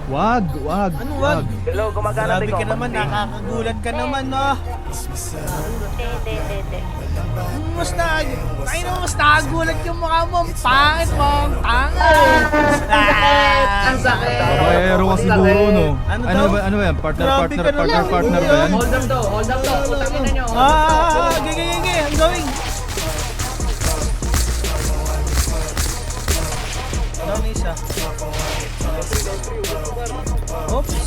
Wag. Ano wag? Hello, gumagana Grabe din ka naman, nakakagulat ka naman, no? Hindi. Mas nakagulat yung mukha mo. Ang pangit mo, ang pangit. Ang sakit. Bayero ka siguro, no? Ano daw? Ano ba yan? Partner Grabe ka naman. ba yan? Hold up to. Putangin na nyo. Gigi. I'm going. Down isa. Oops.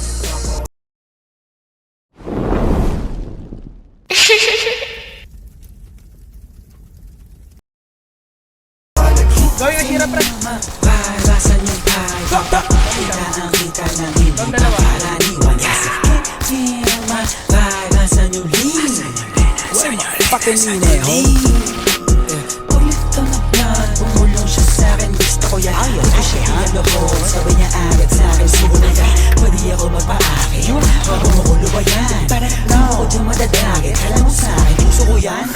Gawin ang hirap, pre. Barasan yung pie. Kita ng hindi pangkaraniwan. Barasan yung lean. Fucking ulit to na plan. Umulong siya sa'kin. Gusto ko yan. Ayaw ko siya hinalohon. Sabi niya agad sa'kin. Siguro na pwede ako magpa-akin. Kumukulo ba yan? No, di madadagit. Alam mo sa'kin, puso ko yan.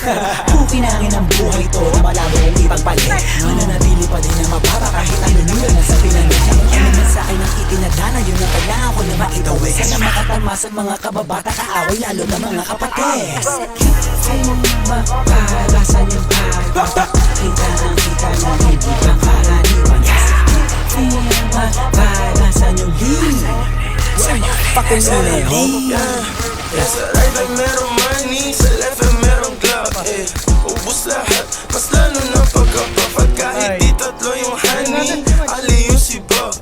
Pupinangin ang buhay to na malabo kong ipagpalit. Mananatili pa din na mababa kahit ang luluya na sa pinanit. Ano man sa'kin ang itinadana, yun ang kailangan ko na maitawid. Sana makatalmas ang mga kababata kaaway, lalo na mga kapatid. Mapalasan yung pie. Kita ng hindi pangkaraniwan. Mapalasan yung lean. Fucking lean. Sa right ay merong money, sa left ay merong club, ubus lahat, mas lalo na pagkapapag. Kahit di tatlo yung honey, ali yung si Bob,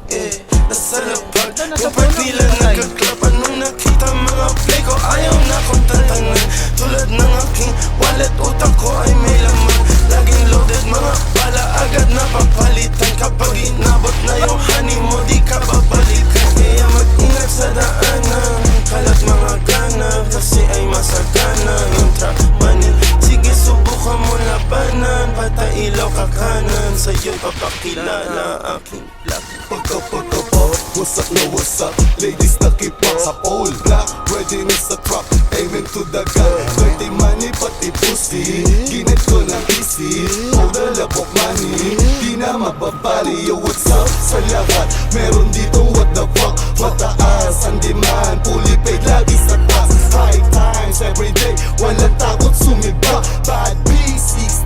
nasa lapag. Yung part nila nagka-club, anong nakita mga play ko, ayaw na kong tatangan. Tulad ng aking wallet, utak ko ay may laman. Laging loaded, mga bala agad na papalitan. Kapag inabot na yung honey mo, di ka babalikan. Kaya mag-ingat sa daanan, kalat mga gana, kasi ay masagana yung trap money. Sige, subukan mo labanan, patay ilaw ka kanan, sa'yo'y papakilala aking black. Pagka-pop, what's up, no what's up? Ladies na keep up sa all black, ready na sa trap, aiming to the gun. Pwede money, pati pussy, ginit ko ng easy. All the labok money, di na mababali. Yo, what's up sa lahat? Meron dito, what the fuck? Mataas ang demand, fully paid, lagi sa taas. High times every day, walang takot sumiba. Bad B6